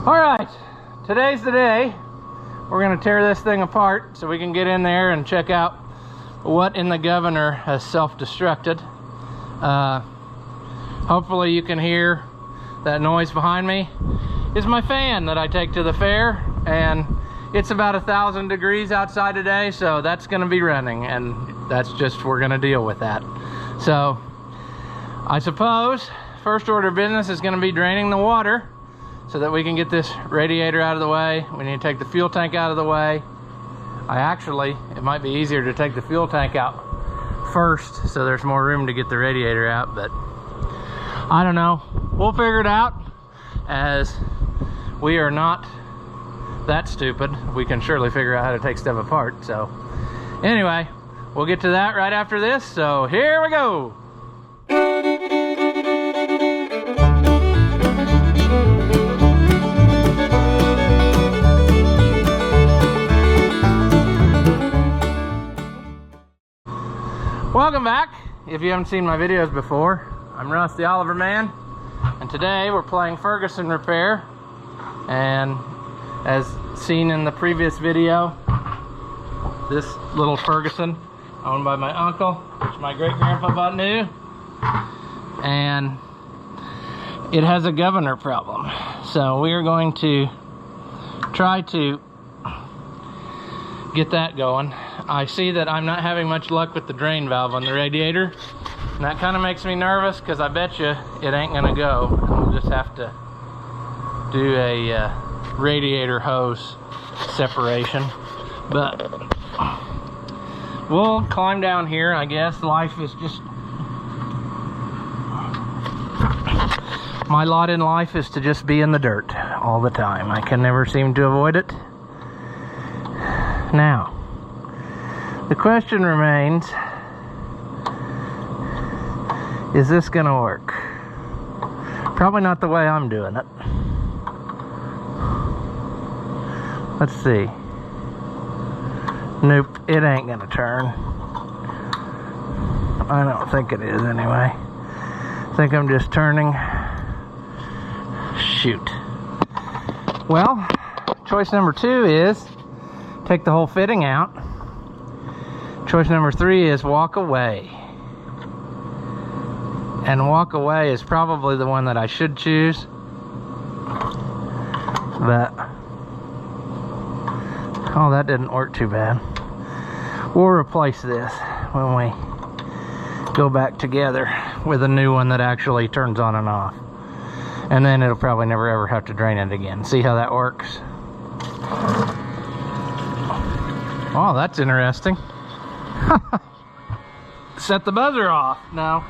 All right, today's the day. We're gonna tear this thing apart so we can get in there and check out what in the governor has self-destructed. Hopefully you can hear that noise behind me. Is my fan that I take to the fair, and it's about 1,000 degrees outside today, so that's gonna be running, and that's just, we're gonna deal with that. So I suppose first order of business is gonna be draining the water so that we can get this radiator out of the way. We need to take the fuel tank out of the way. It might be easier to take the fuel tank out first so there's more room to get the radiator out, but I don't know. We'll figure it out, as we are not that stupid. We can surely figure out how to take stuff apart. So anyway, we'll get to that right after this. So here we go. Welcome back. If you haven't seen my videos before, I'm Russ the Oliver Man, and today we're playing Ferguson repair. And as seen in the previous video, this little Ferguson, owned by my uncle, which my great-grandpa bought new, and it has a governor problem. So we are going to try to get that going. I see that I'm not having much luck with the drain valve on the radiator, and that kind of makes me nervous, because I bet you it ain't gonna go. We'll just have to do a radiator hose separation, but we'll climb down here. I guess life is just, my lot in life is to just be in the dirt all the time. I can never seem to avoid it. Now the question remains, is this gonna work? Probably not the way I'm doing it. Let's see. Nope, it ain't gonna turn. I don't think it is anyway. I think I'm just turning. Shoot. Well, choice number 2 is take the whole fitting out. Choice number 3 is walk away. And walk away is probably the one that I should choose. But, oh, that didn't work too bad. We'll replace this when we go back together with a new one that actually turns on and off. And then it'll probably never ever have to drain it again. See how that works? Oh, that's interesting. Set the buzzer off. Now,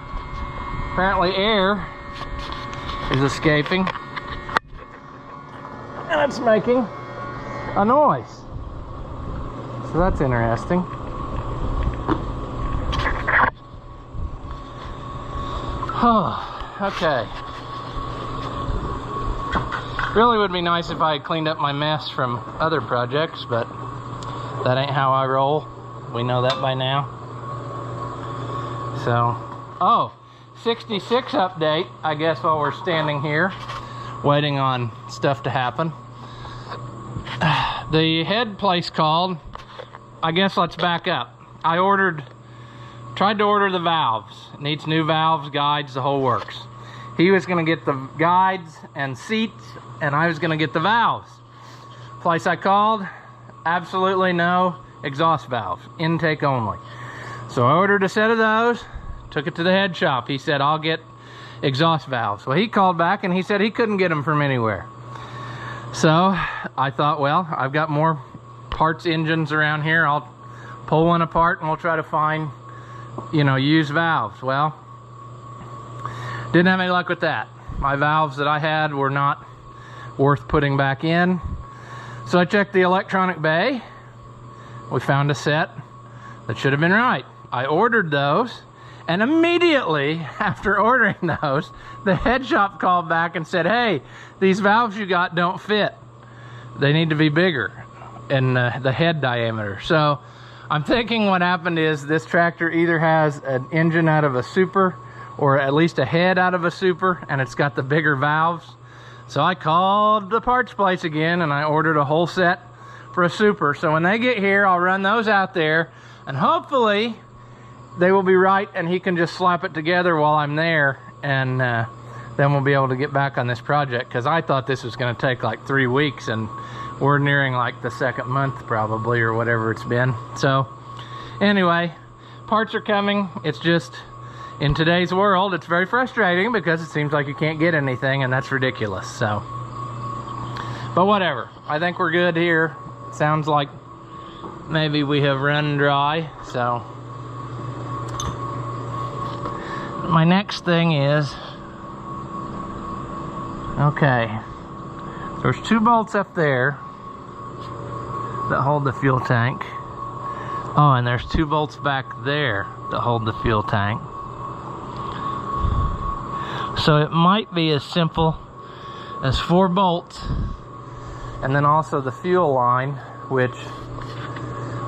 apparently air is escaping, and it's making a noise. So that's interesting. Oh, okay. Really would be nice if I had cleaned up my mess from other projects, but that ain't how I roll. We know that by now. So, oh, 66 update, I guess, while we're standing here waiting on stuff to happen. The head place called. I guess let's back up. I tried to order the valves. It needs new valves, guides, the whole works. He was gonna get the guides and seats, and I was gonna get the valves. Place I called, absolutely no exhaust valve, intake only. So I ordered a set of those, took it to the head shop. He said, I'll get exhaust valves. Well, he called back and he said he couldn't get them from anywhere. So I thought, well, I've got more parts engines around here. I'll pull one apart and we'll try to find, you know, used valves. Well, didn't have any luck with that. My valves that I had were not worth putting back in. So I checked the electronic bay. We found a set that should have been right. I ordered those, and immediately after ordering those, the head shop called back and said, hey, these valves you got don't fit. They need to be bigger in the head diameter. So I'm thinking what happened is this tractor either has an engine out of a super, or at least a head out of a super, and it's got the bigger valves. So I called the parts place again and I ordered a whole set for a super. So when they get here, I'll run those out there and hopefully they will be right and he can just slap it together while I'm there, and then we'll be able to get back on this project, because I thought this was going to take like 3 weeks and we're nearing like the 2nd month probably, or whatever it's been. So anyway, parts are coming. It's just, in today's world, it's very frustrating because it seems like you can't get anything, and that's ridiculous. So, but whatever, I think we're good here. It sounds like maybe we have run dry. So my next thing is, okay, there's 2 bolts up there that hold the fuel tank. Oh, and there's 2 bolts back there that hold the fuel tank. So it might be as simple as 4 bolts, and then also the fuel line, which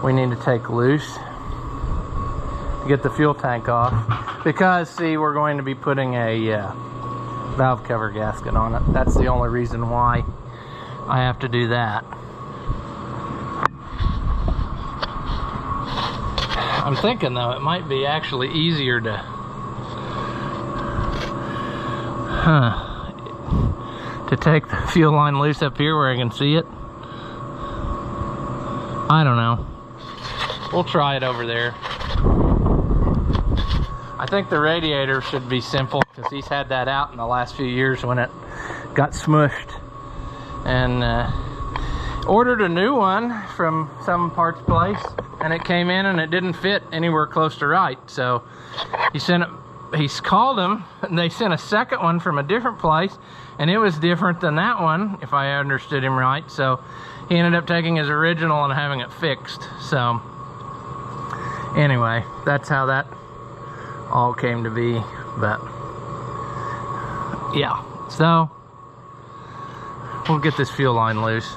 we need to take loose to get the fuel tank off, because see, we're going to be putting a valve cover gasket on it. That's the only reason why I have to do that. I'm thinking though it might be actually easier to take the fuel line loose up here where I can see it. I don't know. We'll try it over there. I think the radiator should be simple, because he's had that out in the last few years when it got smushed. And ordered a new one from some parts place, and it came in and it didn't fit anywhere close to right. So he's called them, and they sent a second one from a different place, and it was different than that one, if I understood him right. So he ended up taking his original and having it fixed. So anyway, that's how that all came to be. But yeah, so we'll get this fuel line loose.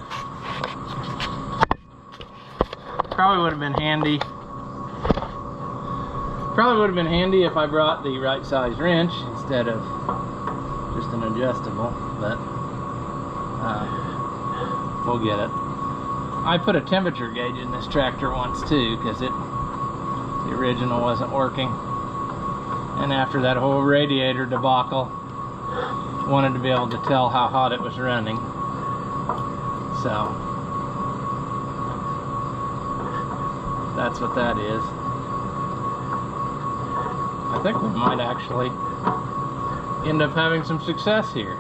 Probably would have been handy. Probably would have been handy if I brought the right size wrench instead of just an adjustable, but we'll get it. I put a temperature gauge in this tractor once too, because the original wasn't working. And after that whole radiator debacle, wanted to be able to tell how hot it was running. So that's what that is. I think we might actually end up having some success here.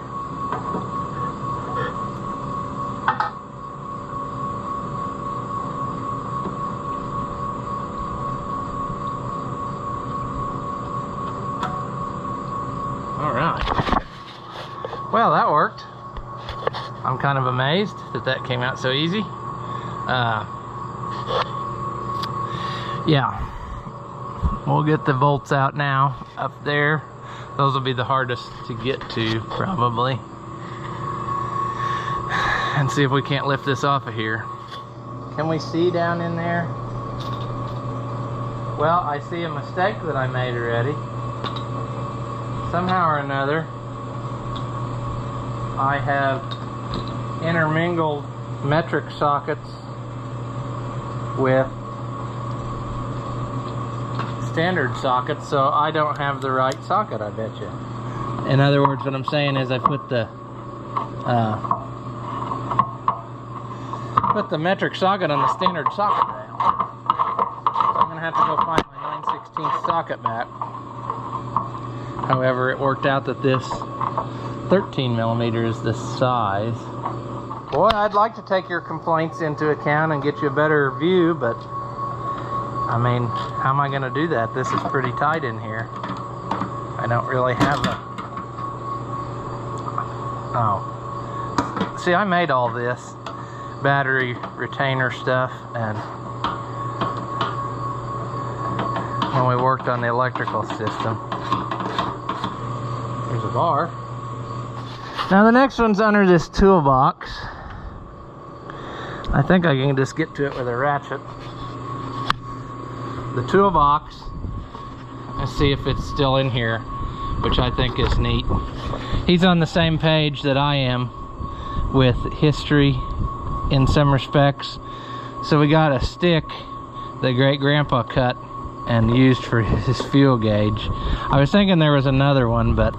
Well, that worked. I'm kind of amazed that that came out so easy. Yeah, we'll get the bolts out now up there. Those will be the hardest to get to probably, and see if we can't lift this off of here. Can we see down in there? Well, I see a mistake that I made already. Somehow or another, I have intermingled metric sockets with standard sockets, so I don't have the right socket, I bet you. In other words, what I'm saying is I put the metric socket on the standard socket rail. So I'm gonna have to go find my 9/16 socket back. However, it worked out that this 13mm is this size. Boy, I'd like to take your complaints into account and get you a better view, but I mean, how am I going to do that? This is pretty tight in here. I don't really have a... Oh. See, I made all this battery retainer stuff, and when we worked on the electrical system. There's a bar. Now the next one's under this toolbox. I think I can just get to it with a ratchet. The toolbox, and see if it's still in here, which I think is neat. He's on the same page that I am. with history in some respects. So we got a stick that Great Grandpa cut and used for his fuel gauge. I was thinking there was another one, but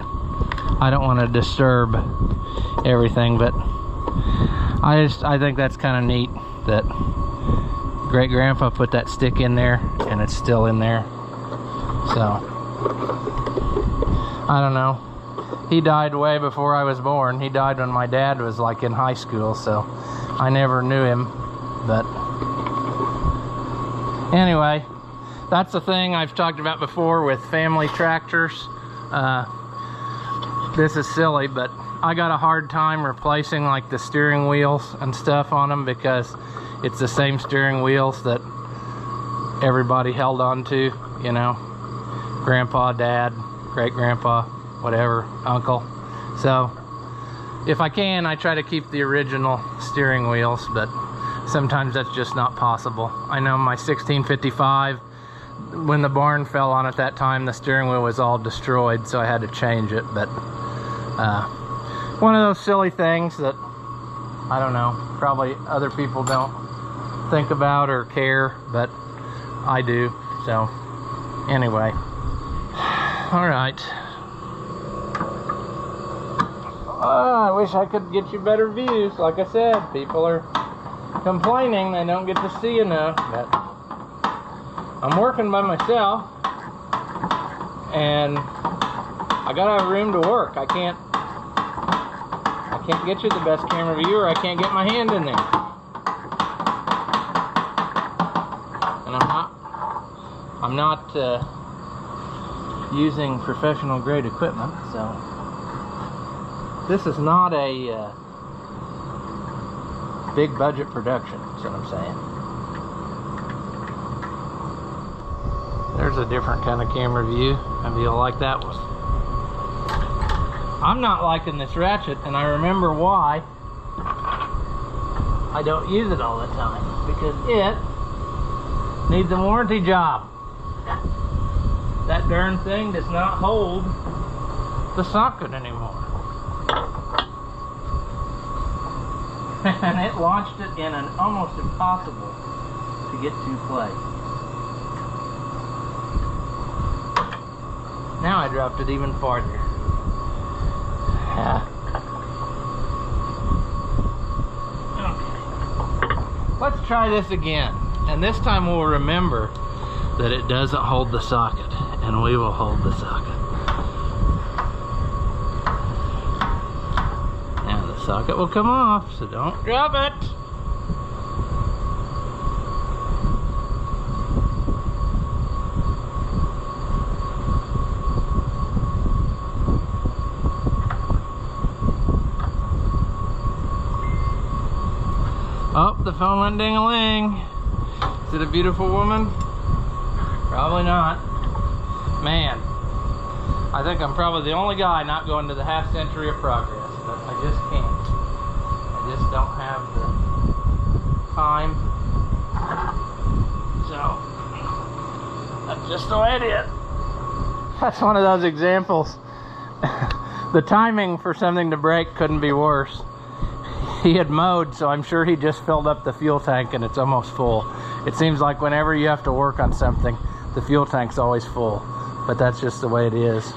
I don't want to disturb everything. But I think that's kind of neat that Great Grandpa put that stick in there and it's still in there. So I don't know. He died way before I was born. He died when my dad was like in high school, so I never knew him. But anyway, that's the thing I've talked about before with family tractors. This is silly, but I got a hard time replacing like the steering wheels and stuff on them because it's the same steering wheels that everybody held on to, you know, grandpa, dad, great grandpa, whatever, uncle. So if I can, I try to keep the original steering wheels, but sometimes that's just not possible. I know my 1655, when the barn fell on it that time, the steering wheel was all destroyed, so I had to change it. But one of those silly things that, I don't know, probably other people don't think about or care, but I do. So anyway, all right. I wish I could get you better views. Like I said, people are complaining they don't get to see enough, but I'm working by myself and I gotta have room to work. I can't get you the best camera view, or I can't get my hand in there. And I'm not using professional grade equipment, so this is not a big budget production, is what I'm saying. There's a different kind of camera view. Maybe you'll like that one. I'm not liking this ratchet, and I remember why I don't use it all the time. Because it needs a warranty job. That darn thing does not hold the socket anymore. And it launched it in an almost impossible to get to place. Now I dropped it even farther. Okay. Let's try this again. And this time we'll remember that it doesn't hold the socket. And we will hold the socket. Socket will come off, so don't drop it. Oh, the phone went ding-a-ling. Is it a beautiful woman? Probably not. Man, I think I'm probably the only guy not going to the half century of progress, but I just can't. I just don't have the time. So that's just the way it is. That's one of those examples. The timing for something to break couldn't be worse. He had mowed, so I'm sure he just filled up the fuel tank and it's almost full. It seems like whenever you have to work on something, the fuel tank's always full, but that's just the way it is.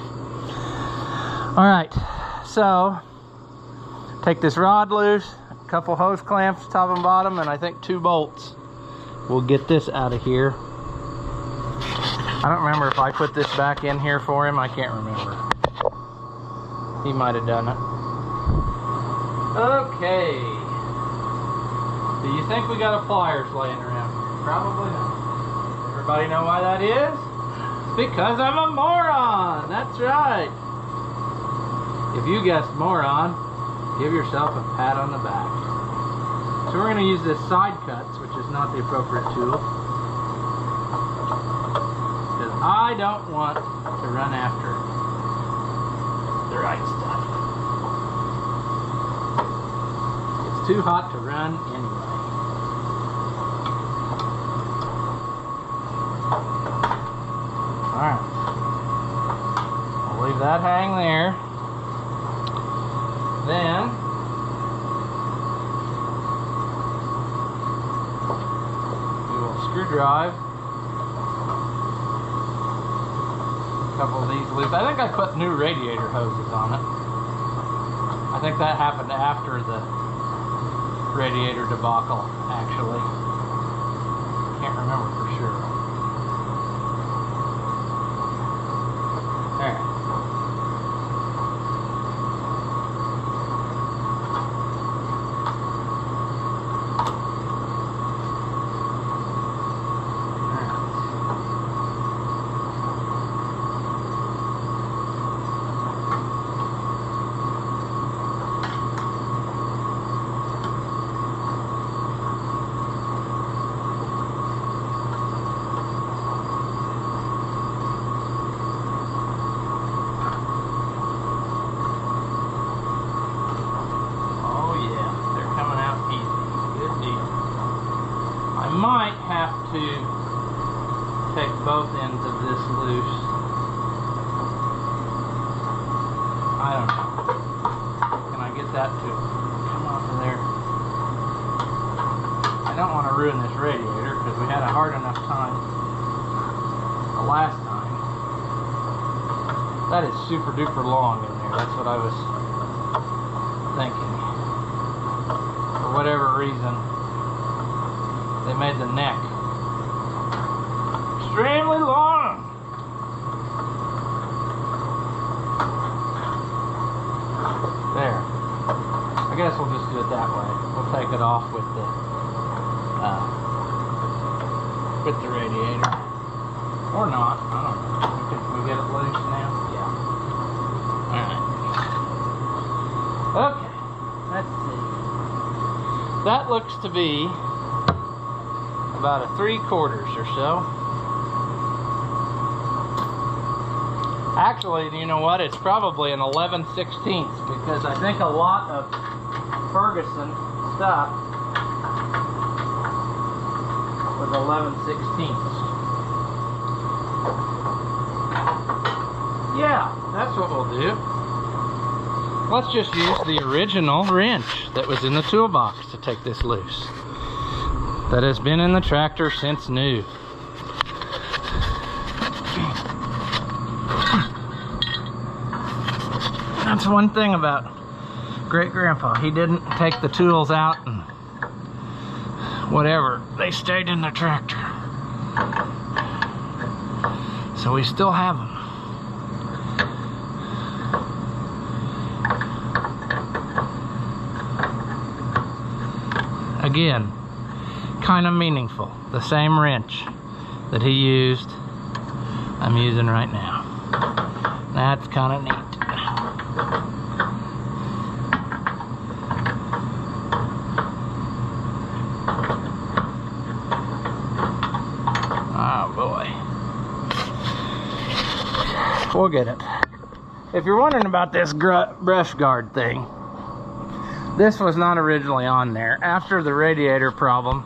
All right, so take this rod loose, a couple hose clamps, top and bottom, and I think 2 bolts. We'll get this out of here. I don't remember if I put this back in here for him. I can't remember. He might have done it. Okay. Do you think we got a pliers laying around here? Probably not. Everybody know why that is? Because I'm a moron. That's right. If you guessed moron, give yourself a pat on the back. So we're going to use this side cuts, which is not the appropriate tool, because I don't want to run after the right stuff. It's too hot to run anyway. Alright. I'll leave that hang there. Then drive. A couple of these loose. I think I put new radiator hoses on it. I think that happened after the radiator debacle, actually. Can't remember for sure. There. Might have to take both ends of this loose. I don't know. Can I get that to come off of there? I don't want to ruin this radiator because we had a hard enough time the last time. That is super duper long in there. That's what I was thinking. For whatever reason, they made the neck extremely long. There. I guess we'll just do it that way. We'll take it off with the radiator. Or not. I don't know. Can we get it loose now? Yeah. Alright. Okay. Let's see. That looks to be about a 3/4 or so. Actually, you know what? It's probably an 11/16 because I think a lot of Ferguson stuff was 11/16. Yeah, that's what we'll do. Let's just use the original wrench that was in the toolbox to take this loose. That has been in the tractor since new. That's one thing about Great Grandpa. He didn't take the tools out and whatever. They stayed in the tractor. So we still have them. Again, kind of meaningful. The same wrench that he used, I'm using right now. That's kind of neat. Oh boy. We'll get it. If you're wondering about this brush guard thing, this was not originally on there. After the radiator problem,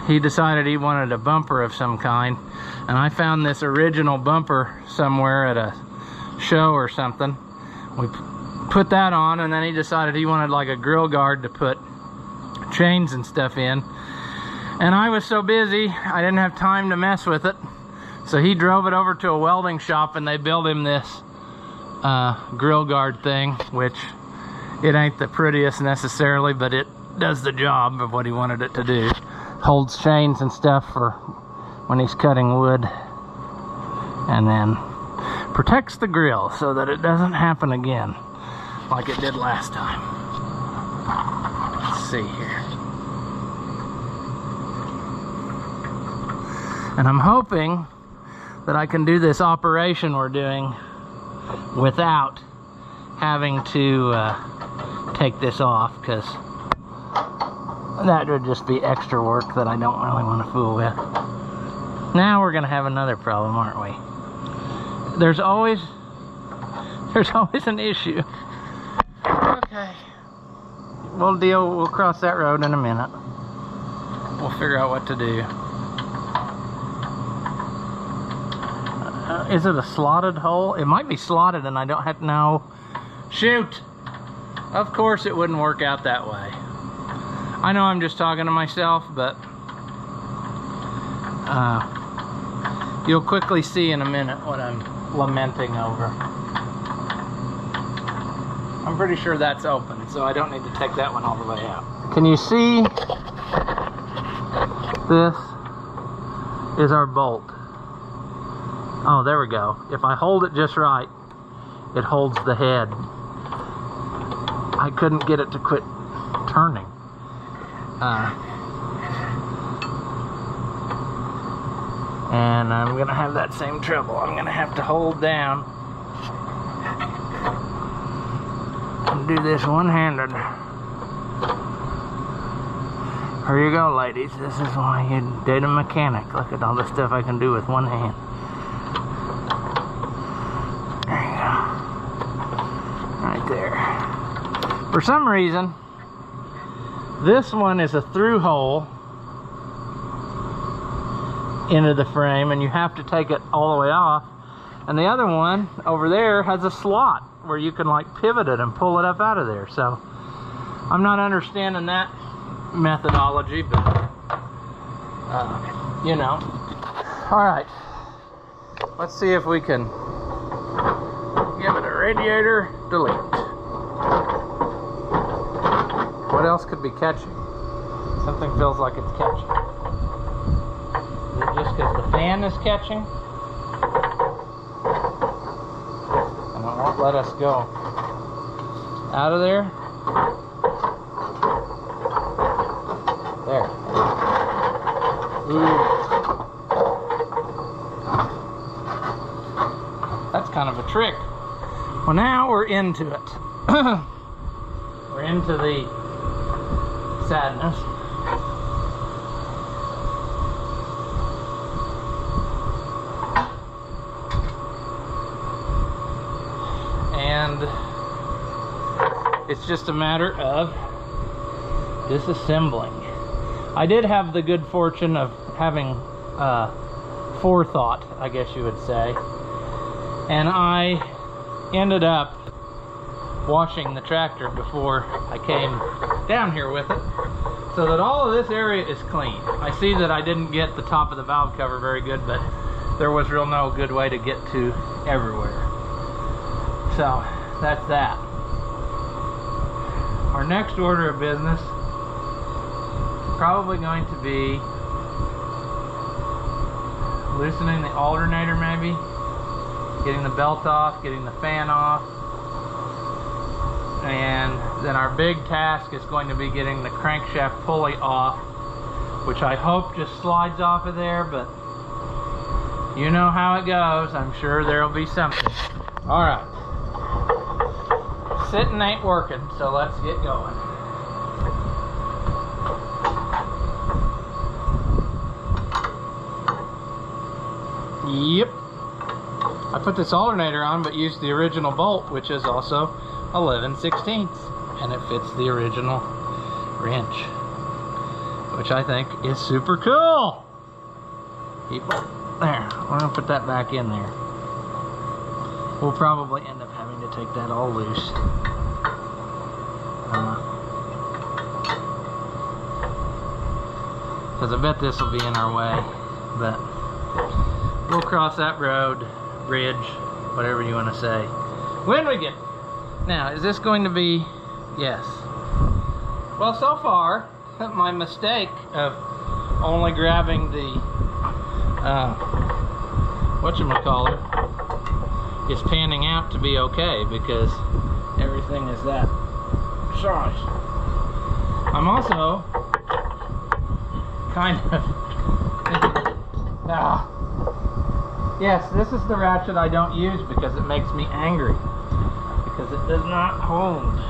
he decided he wanted a bumper of some kind, and I found this original bumper somewhere at a show or something. We put that on, and then he decided he wanted like a grill guard to put chains and stuff in, and I was so busy I didn't have time to mess with it. So he drove it over to a welding shop and they built him this grill guard thing, which it ain't the prettiest necessarily, but it does the job of what he wanted it to do. Holds chains and stuff for when he's cutting wood, and then protects the grill so that it doesn't happen again like it did last time. Let's see here. And I'm hoping that I can do this operation we're doing without having to take this off, because that would just be extra work that I don't really want to fool with. Now we're gonna have another problem, aren't we? There's always an issue. Okay, we'll cross that road in a minute. We'll figure out what to do. Is it a slotted hole? It might be slotted and I don't have to know. Shoot! Of course it wouldn't work out that way. I know I'm just talking to myself, but You'll quickly see in a minute what I'm lamenting over. I'm pretty sure that's open, so I don't need to take that one all the way out. Can you see? This is our bolt. Oh, there we go. If I hold it just right, it holds the head. I couldn't get it to quit turning. And I'm gonna have that same trouble. I'm gonna have to hold down and do this one-handed. Here you go, ladies. This is why you date a mechanic. Look at all the stuff I can do with one hand. There you go. Right there. For some reason, this one is a through hole into the frame, and you have to take it all the way off. And the other one over there has a slot where you can like pivot it and pull it up out of there. So I'm not understanding that methodology, but you know. All right, let's see if we can give it a radiator delete. What else could be catching? Something feels like it's catching. Is it just because the fan is catching? And it won't let us go out of there. There. Ooh. That's kind of a trick. Well, now we're into it. We're into the sadness. And it's just a matter of disassembling. I did have the good fortune of having forethought, I guess you would say. And I ended up washing the tractor before I came down here with it, so that all of this area is clean. I see that I didn't get the top of the valve cover very good, but there was real no good way to get to everywhere. So that's that. Our next order of business is probably going to be loosening the alternator, maybe getting the belt off, getting the fan off. And then our big task is going to be getting the crankshaft pulley off, which I hope just slides off of there, but you know how it goes. I'm sure there'll be something. All right. Sitting ain't working, so let's get going. Yep. I put this alternator on, but used the original bolt, which is also 11/16, and it fits the original wrench, which I think is super cool. Keep it there. We're gonna put that back in there. We'll probably end up having to take that all loose. Because I bet this will be in our way, but we'll cross that road, bridge, whatever you want to say, when we get there. Now, is this going to be, yes. Well, so far, my mistake of only grabbing the, whatchamacallit, is panning out to be okay, because everything is that size. I'm also kind of yes, this is the ratchet I don't use because it makes me angry, because it does not hold.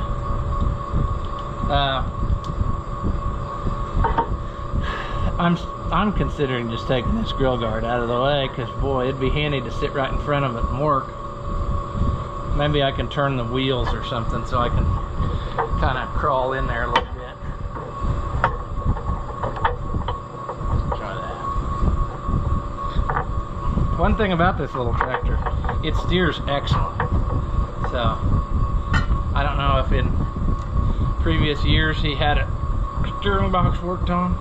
I'm considering just taking this grill guard out of the way, because boy, it'd be handy to sit right in front of it and work. Maybe I can turn the wheels or something so I can kind of crawl in there a little bit. Let's try that. One thing about this little tractor, it steers excellent. So I don't know if in previous years he had a steering box worked on,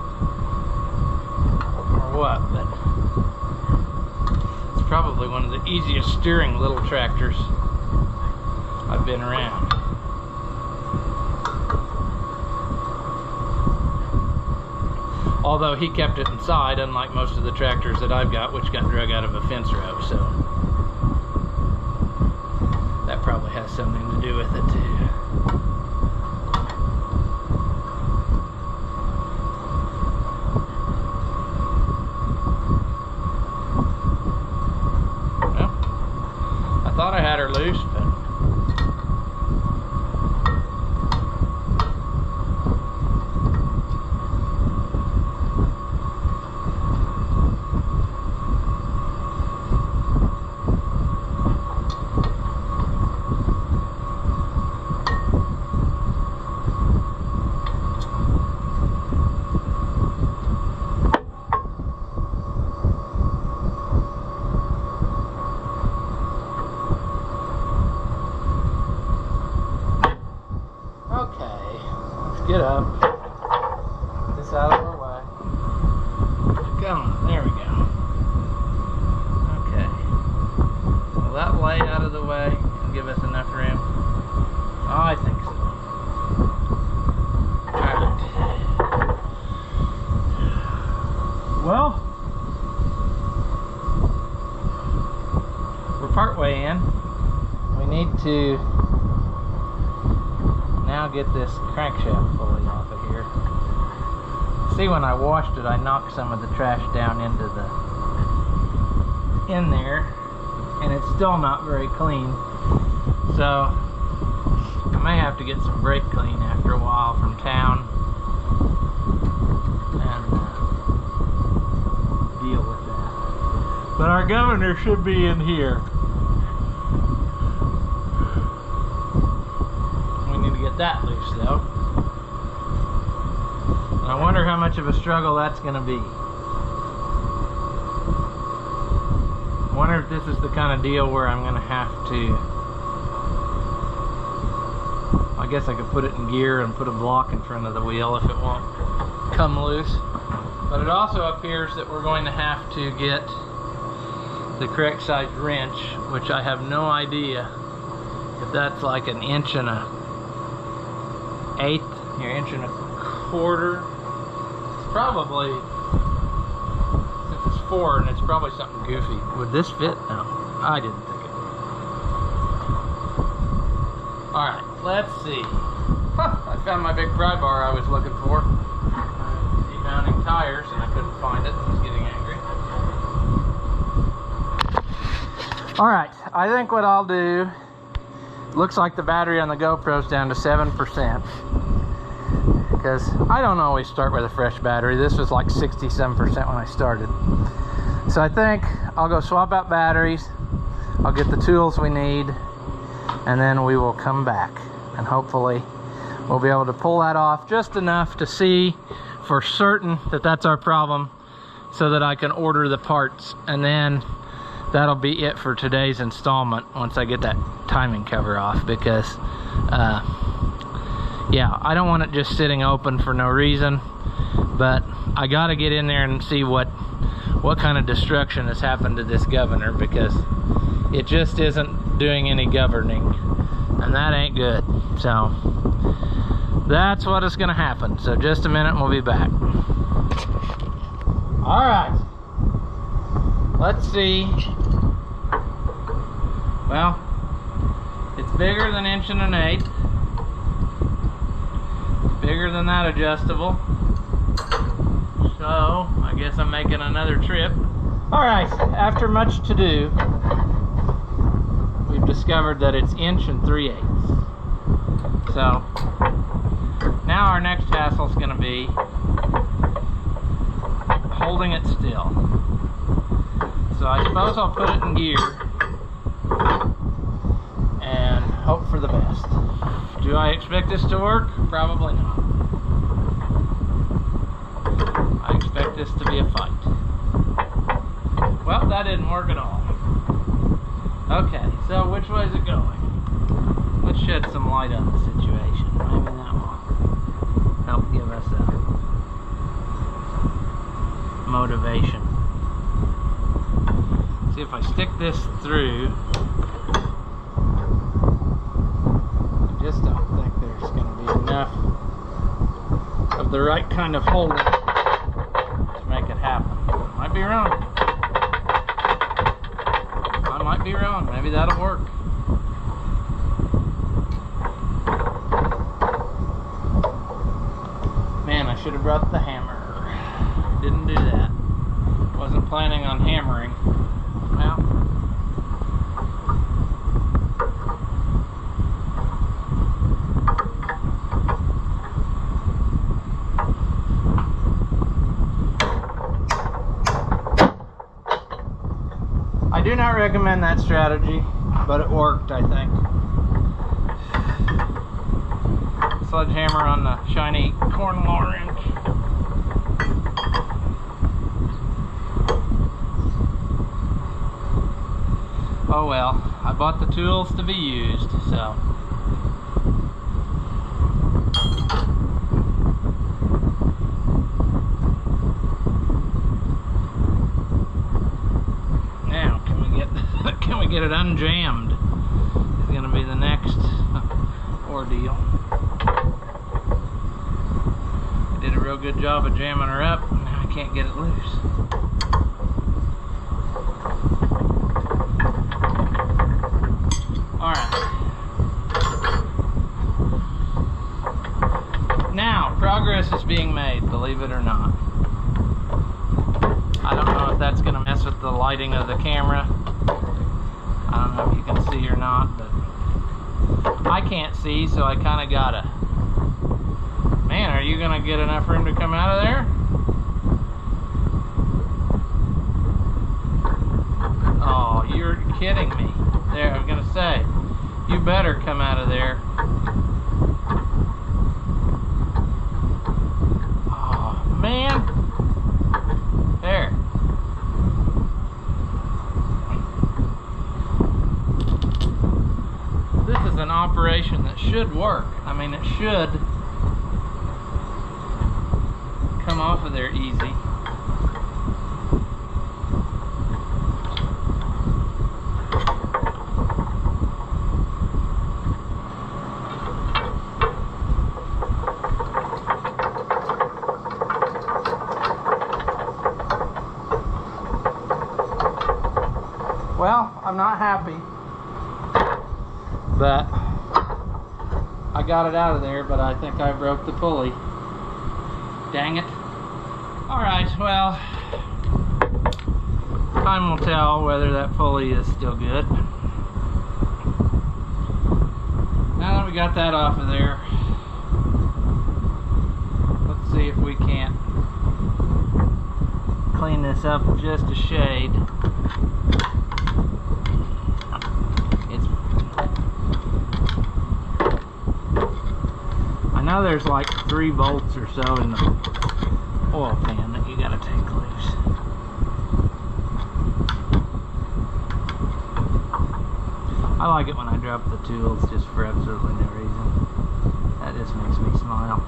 or what, but it's probably one of the easiest steering little tractors I've been around. Although he kept it inside, unlike most of the tractors that I've got, which got drug out of a fence row, so that probably has something to do with it too. Well, I thought I had her loose, but get up. Get this out of our way. Come on, there we go. Okay. Will that lay out of the way and give us enough room? Oh, I think so. Alright. Well, we're partway in. We need to now get this crankshaft pulley off of here. See, when I washed it, I knocked some of the trash down into in there, and it's still not very clean. So I may have to get some brake clean after a while from town and deal with that. But our governor should be in here. That loose though, and I wonder how much of a struggle that's going to be. I wonder if this is the kind of deal where I'm going to have to, I guess I could put it in gear and put a block in front of the wheel if it won't come loose. But it also appears that we're going to have to get the correct size wrench, which I have no idea if that's like 1 1/8 inches, your 1 1/4 inches. It's probably, since it's 4, and it's probably something goofy. Would this fit? No, I didn't think it would. Alright, let's see. I found my big pry bar I was looking for. I was demounting tires and I couldn't find it and was getting angry. Alright, I think what I'll do, looks like the battery on the GoPro's down to 7%, because I don't always start with a fresh battery. This was like 67% when I started. So I think I'll go swap out batteries, I'll get the tools we need, and then we will come back and hopefully we'll be able to pull that off just enough to see for certain that that's our problem, so that I can order the parts, and then that'll be it for today's installment once I get that timing cover off, because yeah, I don't want it just sitting open for no reason, but I gotta get in there and see what kind of destruction has happened to this governor, because it just isn't doing any governing, and that ain't good. So that's what is gonna happen. So just a minute and we'll be back. All right, let's see. Well, it's bigger than 1 1/8 inches. It's bigger than that adjustable. So I guess I'm making another trip. All right, after much to do, we've discovered that it's 1 3/8 inches. So now our next hassle is going to be holding it still. So I suppose I'll put it in gear and hope for the best. Do I expect this to work? Probably not. I expect this to be a fight. Well, that didn't work at all. Okay, so which way is it going? Let's shed some light on the situation. Maybe that will help give us a motivation. See if I stick this through. I just don't think there's going to be enough of the right kind of holding to make it happen. Might be wrong. I might be wrong. Maybe that'll work. Man, I should have brought the hammer. Didn't do that. Wasn't planning on hammering. Well, I do not recommend that strategy, but it worked, I think. Sledgehammer on the shiny corn law wrench. Oh well, I bought the tools to be used, so. Now, can we get it unjammed? Is going to be the next ordeal. I did a real good job of jamming her up. Now I can't get it loose. Progress is being made, believe it or not. I don't know if that's going to mess with the lighting of the camera. I don't know if you can see or not, but I can't see, so I kind of gotta. Man, are you going to get enough room to come out of there? Oh, you're kidding me. There, I was going to say, you better come out of there. Man, there. This is an operation that should work. I mean, it should come off of there easy. Well, I'm not happy, but I got it out of there, but I think I broke the pulley. Dang it. Alright, well, time will tell whether that pulley is still good. Now that we got that off of there, let's see if we can't clean this up just a shade. Now there's like 3 bolts or so in the oil pan that you gotta take loose. I like it when I drop the tools just for absolutely no reason. That just makes me smile.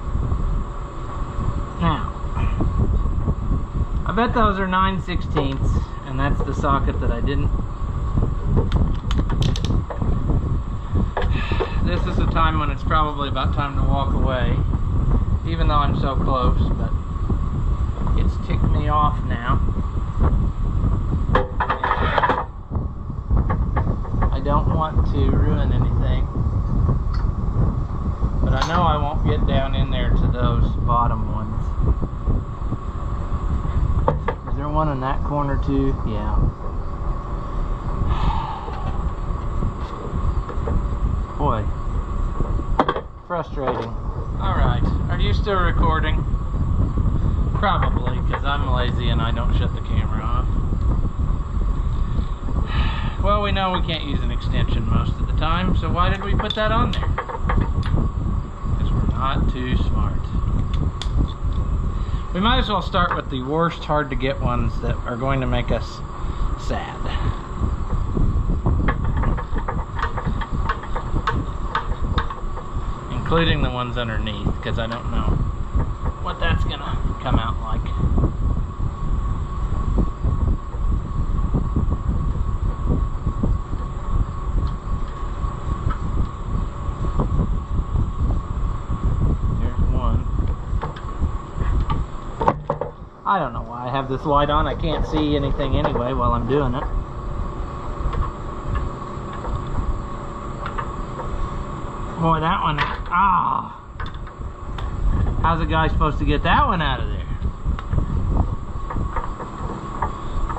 Now, I bet those are 9/16, and that's the socket that I didn't. This is the time when it's probably about time to walk away, even though I'm so close, but it's ticked me off now. I don't want to ruin anything, but I know I won't get down in there to those bottom ones. Is there one in that corner too? Yeah. Boy, frustrating. Alright, are you still recording? Probably, because I'm lazy and I don't shut the camera off. Well, we know we can't use an extension most of the time, so why did we put that on there? Because we're not too smart. We might as well start with the worst, hard to get ones that are going to make us sad. Including the ones underneath, because I don't know what that's gonna come out like. I don't know why I have this light on. I can't see anything anyway while I'm doing it. Boy, that one, ah. How's a guy supposed to get that one out of there?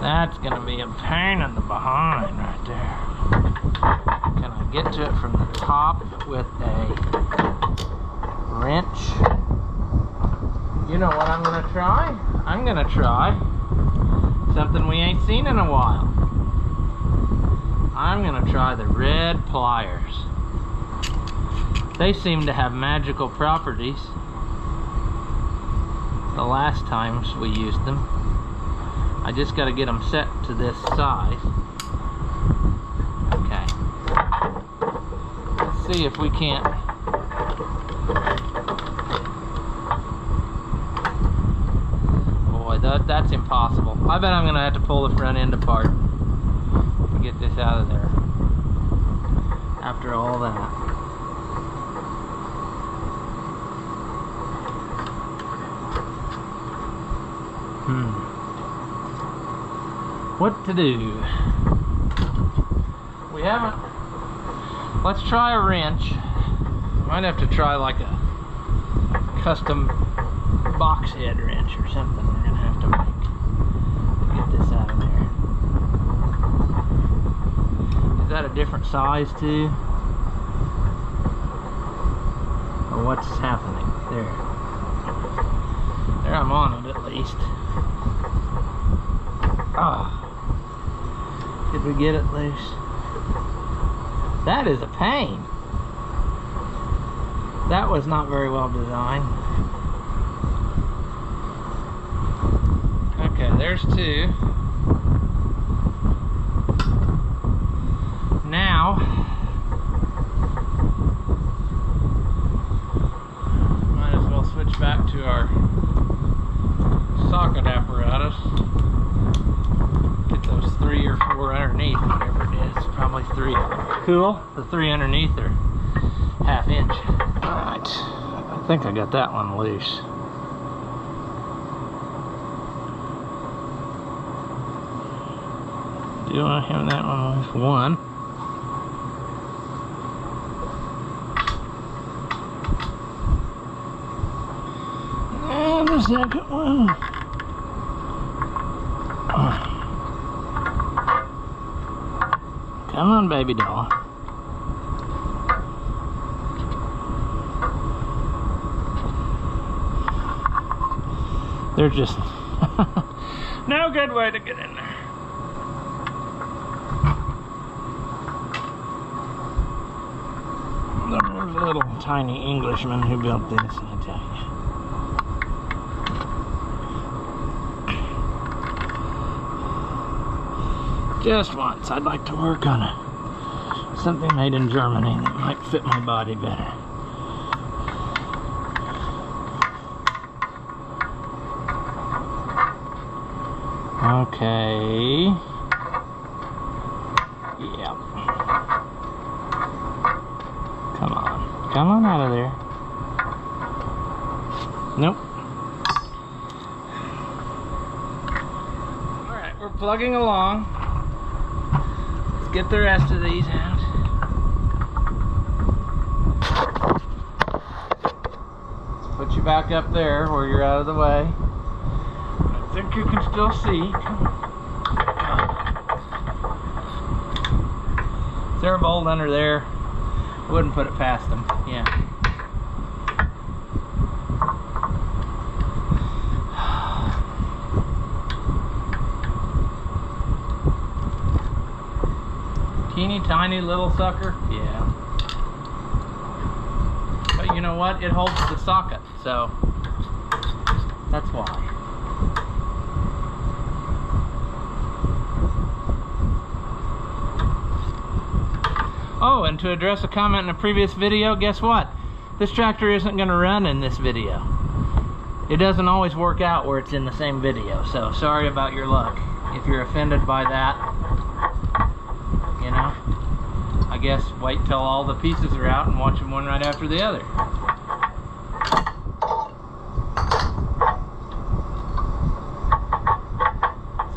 That's gonna be a pain in the behind right there. Can I get to it from the top with a wrench? You know what I'm gonna try? I'm gonna try something we ain't seen in a while. I'm gonna try the red pliers. They seem to have magical properties. The last times we used them. I just got to get them set to this size. Okay. Let's see if we can't. Boy, that's impossible. I bet I'm going to have to pull the front end apart to get this out of there. After all that. What to do? We haven't. Let's try a wrench. Might have to try like a custom box head wrench or something we're gonna have to make to get this out of there. Is that a different size too? Or what's happening? There. There, I'm on it at least. Ah. Did we get it loose? That is a pain. That was not very well designed. Okay, there's two. Now, might as well switch back to our socket apparatus. Get those 3 or 4 underneath, whatever it is. Probably 3. Cool. The 3 underneath are 1/2 inch. Alright. I think I got that one loose. Do I have that one loose? One. And the second one. Come on, baby doll. They're just no good way to get in there. There's a little tiny Englishman who built this, I tell you. Just once, I'd like to work on something made in Germany that might fit my body better. Okay. Yep. Come on. Come on out of there. Nope. Alright, we're plugging along. Let's get the rest of these out. Let's put you back up there where you're out of the way. I think you can still see. Is there a bolt under there? I wouldn't put it past them. Yeah. Teeny tiny little sucker. Yeah. But you know what? It holds the socket, so that's why. Oh, and to address a comment in a previous video, guess what? This tractor isn't going to run in this video. It doesn't always work out where it's in the same video, so sorry about your luck. If you're offended by that, you know, I guess wait till all the pieces are out and watch them one right after the other.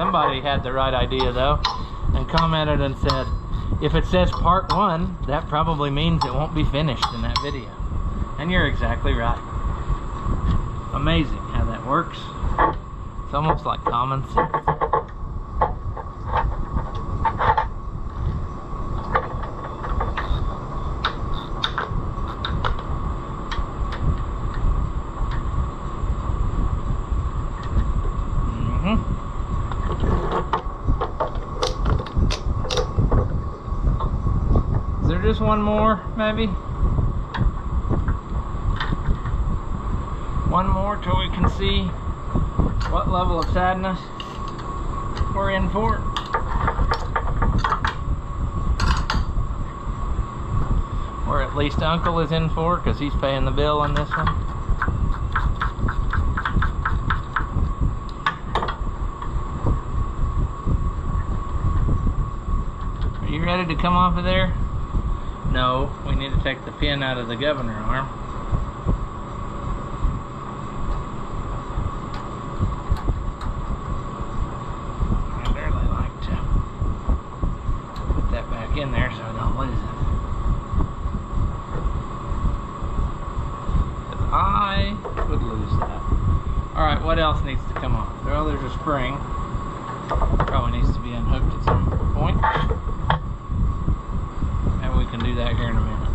Somebody had the right idea though, and commented and said, if it says part 1, that probably means it won't be finished in that video. And you're exactly right. Amazing how that works. It's almost like common sense. Just one more, maybe? One more till we can see what level of sadness we're in for. Or at least Uncle is in for, because he's paying the bill on this one. Are you ready to come off of there? No, we need to take the pin out of the governor arm. I barely like to put that back in there so I don't lose it. Because I would lose that. Alright, what else needs to come off? Well, there's a spring. Probably needs to be unhooked at some point. We can do that here in a minute.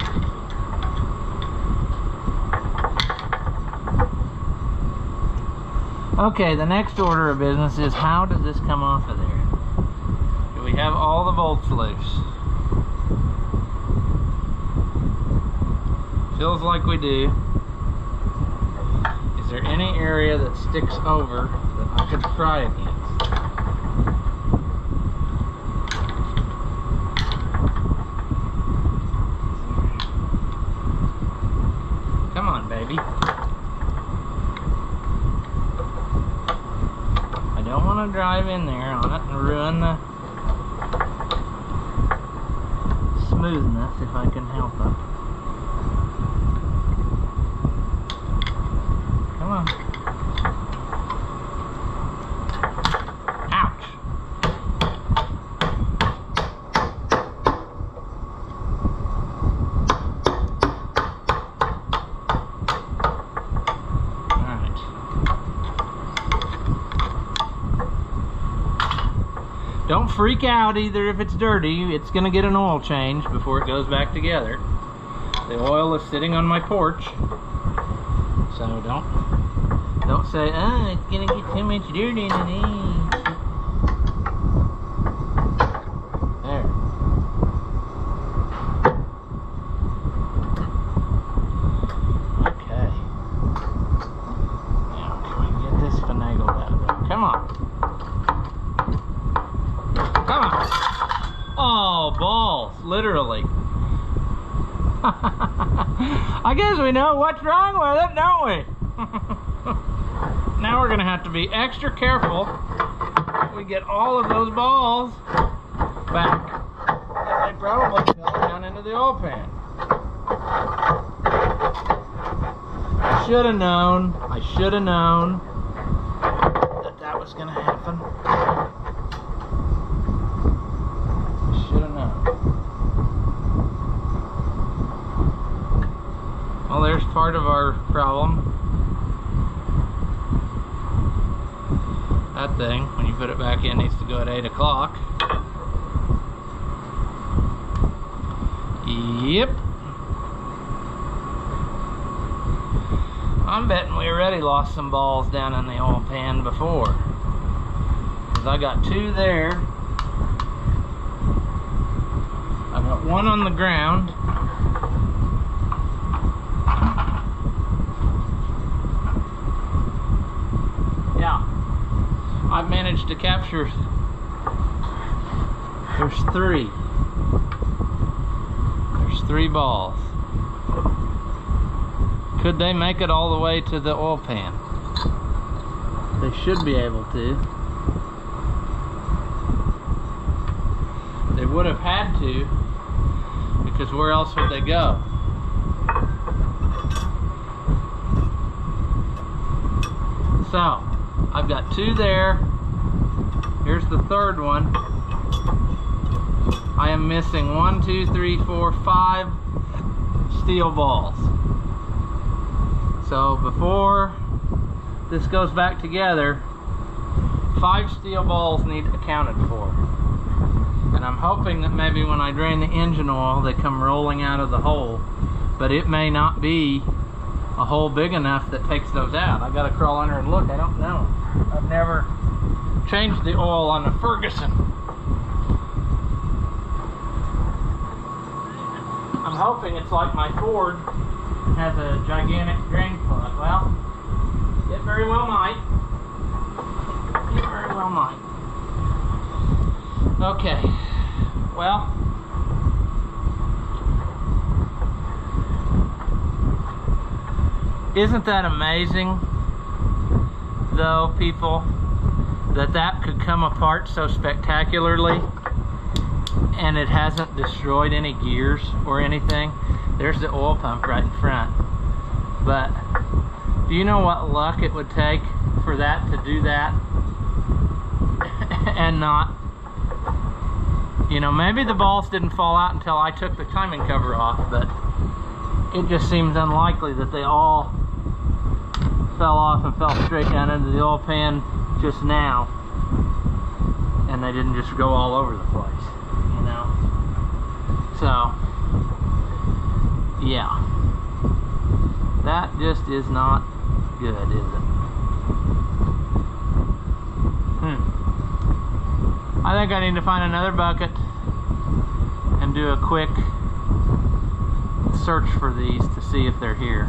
Okay, the next order of business is, how does this come off of there? Do we have all the bolts loose? Feels like we do. Is there any area that sticks over that I could try against? Come on, baby. I don't want to drive in there on it and ruin the smoothness if I can help it. Come on. Ouch. Don't freak out either if it's dirty. It's gonna get an oil change before it goes back together. The oil is sitting on my porch, so don't say, oh, it's gonna get too much dirt in it. There. Okay. Now can we get this finagled out of there? Come on. Come on. Oh, balls, literally. I guess we know what's wrong with it, don't we? Now we're gonna have to be extra careful that we get all of those balls back. They probably fell down into the oil pan. I should have known that that was gonna happen. Well, there's part of our problem. That thing, when you put it back in, needs to go at 8 o'clock. Yep. I'm betting we already lost some balls down in the oil pan before. Because I got 2 there. I got 1 on the ground. I've managed to capture, there's 3 balls. Could they make it all the way to the oil pan? They should be able to. They would have had to, because where else would they go? So I've got 2 there. Here's the third one. I am missing 1, 2, 3, 4, 5 steel balls. So before this goes back together, 5 steel balls need accounted for. And I'm hoping that maybe when I drain the engine oil, they come rolling out of the hole. But it may not be a hole big enough that takes those out. I gotta crawl under and look, I don't know. I've never changed the oil on a Ferguson. I'm hoping it's like my Ford has a gigantic drain plug. Well, it very well might. It very well might. Okay, well, isn't that amazing, though, people, that could come apart so spectacularly and it hasn't destroyed any gears or anything? There's the oil pump right in front. But do you know what luck it would take for that to do that and not, you know, maybe the balls didn't fall out until I took the timing cover off, but it just seems unlikely that they all fell off and fell straight down into the oil pan just now, and they didn't just go all over the place, you know. So yeah, that just is not good, is it? I think I need to find another bucket and do a quick search for these to see if they're here.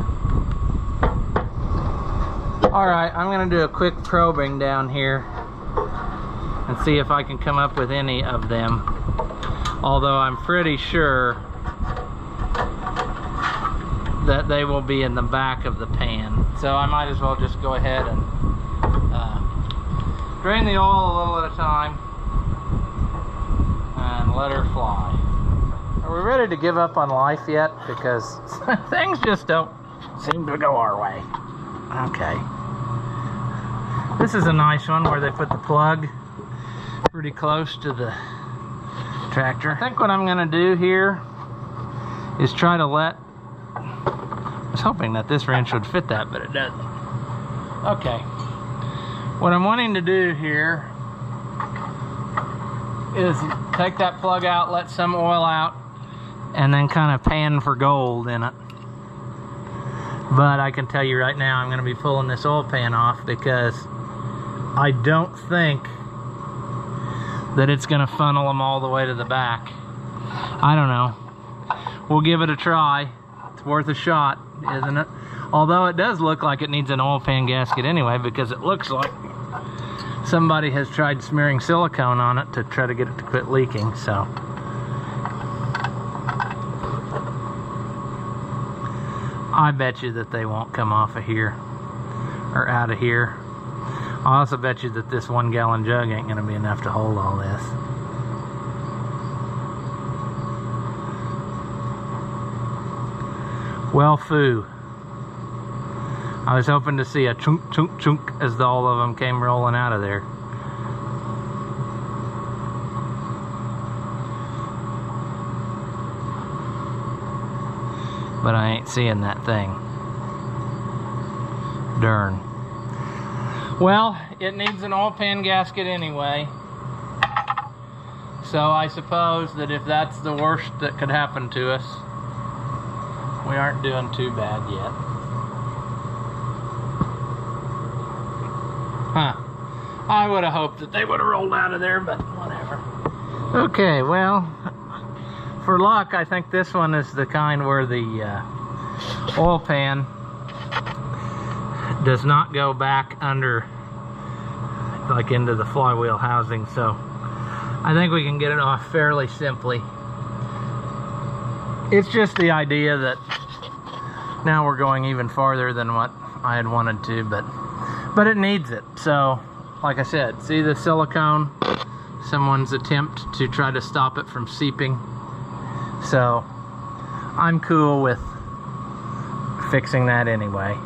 Alright, I'm going to do a quick probing down here and see if I can come up with any of them. Although I'm pretty sure that they will be in the back of the pan. So I might as well just go ahead and drain the oil a little at a time and let her fly. Are we ready to give up on life yet? Because things just don't seem to go our way. Okay. This is a nice one where they put the plug pretty close to the tractor. I think what I'm going to do here is try to let... I was hoping that this wrench would fit that, but it doesn't. Okay. What I'm wanting to do here is take that plug out, let some oil out, and then kind of pan for gold in it. But I can tell you right now, I'm going to be pulling this oil pan off because I don't think that it's going to funnel them all the way to the back. I don't know. We'll give it a try. It's worth a shot, isn't it? Although it does look like it needs an oil pan gasket anyway, because it looks like somebody has tried smearing silicone on it to try to get it to quit leaking. So I bet you that they won't come off of here or out of here. I also bet you that this 1 gallon jug ain't gonna be enough to hold all this. Well, foo. I was hoping to see a chunk, chunk, chunk as all of them came rolling out of there. But I ain't seeing that thing. Darn. Well, it needs an oil pan gasket anyway. So I suppose that if that's the worst that could happen to us, we aren't doing too bad yet. Huh. I would have hoped that they would have rolled out of there, but whatever. Okay, well, for luck, I think this one is the kind where the oil pan does not go back under, like into the flywheel housing, so I think we can get it off fairly simply. It's just the idea that now we're going even farther than what I had wanted to, but it needs it. So, like I said, see the silicone? Someone's attempt to try to stop it from seeping. So, I'm cool with fixing that anyway.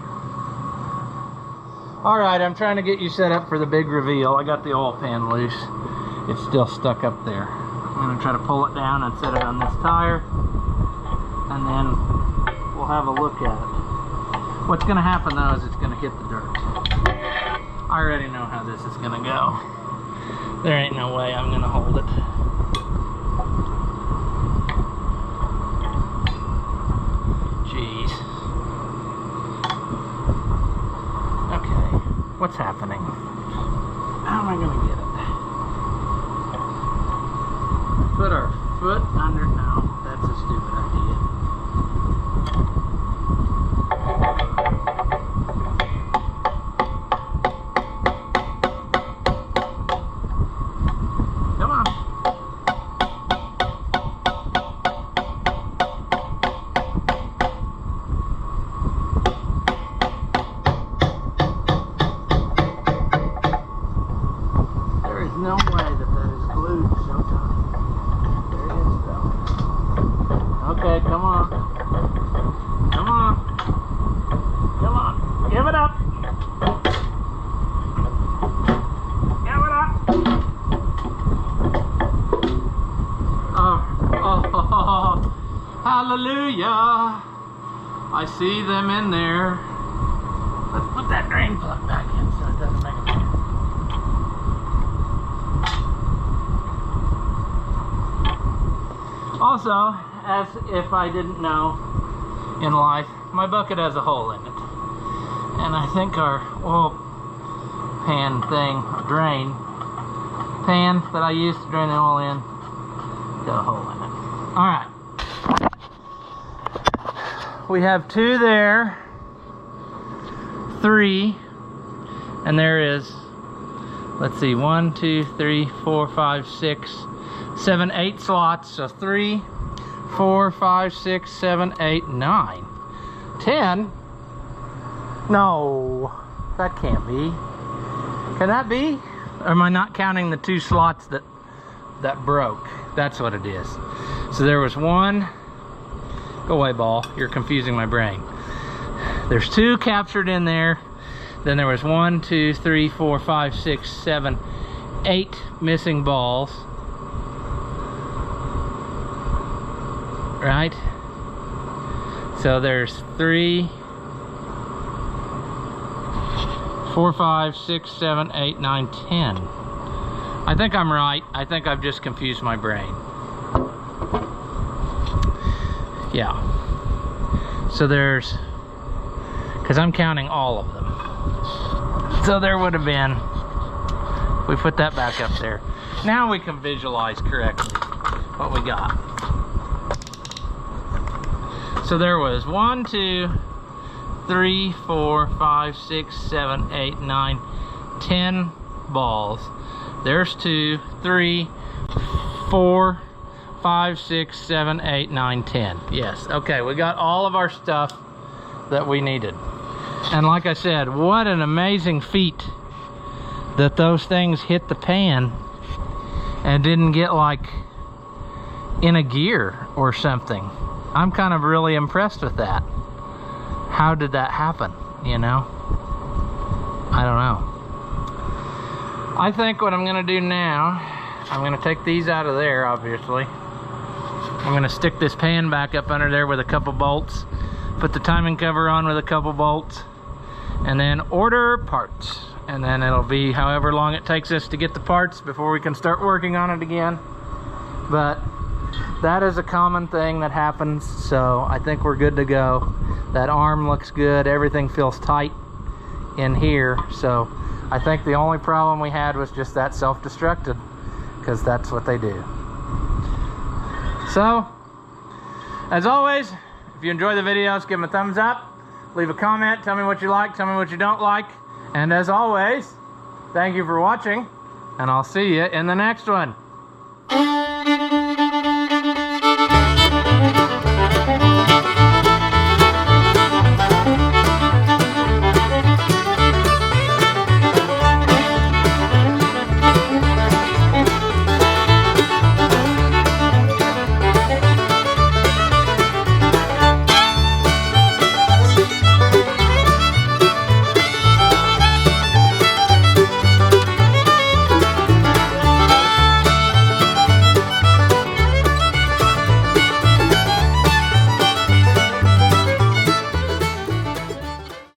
Alright, I'm trying to get you set up for the big reveal. I got the oil pan loose. It's still stuck up there. I'm going to try to pull it down and set it on this tire. And then we'll have a look at it. What's going to happen though is it's going to hit the dirt. I already know how this is going to go. There ain't no way I'm going to hold it. Jeez. Okay, what's happening? How am I going to get it? Put our foot under. No, that's a stupid idea. Come on. There is no way that is glued so tight. There it is though. Okay, come on. Come on. Come on. Give it up. Give it up. Oh, hallelujah. I see them in there. Let's put that drain plug back in so it doesn't make a noise. Also, as if I didn't know in life, my bucket has a hole in it. And I think our oil pan thing, drain pan that I used to drain the oil in, got a hole in it. Alright. We have 2 there, 3, and there is, let's see, 1, 2, 3, 4, 5, 6, 7, 8 slots. So 3, 4, 5, 6, 7, 8, 9, 10. No, that can't be. Can that be? Or am I not counting the 2 slots that broke? That's what it is. So there was 1. Go away, ball. You're confusing my brain. There's 2 captured in there. Then there was 1, 2, 3, 4, 5, 6, 7, 8 missing balls. Right? So there's 3, 4, 5, 6, 7, 8, 9, 10. I think I'm right. I think I've just confused my brain. Yeah. So there's, because I'm counting all of them. So there would have been, we put that back up there. Now we can visualize correctly what we got. So there was 1, 2, 3, 4, 5, 6, 7, 8, 9, 10 balls. There's 2, 3, 4, 5, 6, 7, 8, 9, 10. Yes, okay, we got all of our stuff that we needed. And like I said, what an amazing feat that those things hit the pan and didn't get like in a gear or something. I'm kind of really impressed with that. How did that happen, you know? I don't know. I think what I'm gonna do now, I'm gonna take these out of there, obviously. I'm gonna stick this pan back up under there with a couple bolts, put the timing cover on with a couple bolts, and then order parts. And then it'll be however long it takes us to get the parts before we can start working on it again. But that is a common thing that happens, so I think we're good to go. That arm looks good, everything feels tight in here, so I think the only problem we had was just that self-destructed, because that's what they do. So, as always, if you enjoy the videos, give them a thumbs up, leave a comment, tell me what you like, tell me what you don't like, and as always, thank you for watching, and I'll see you in the next one.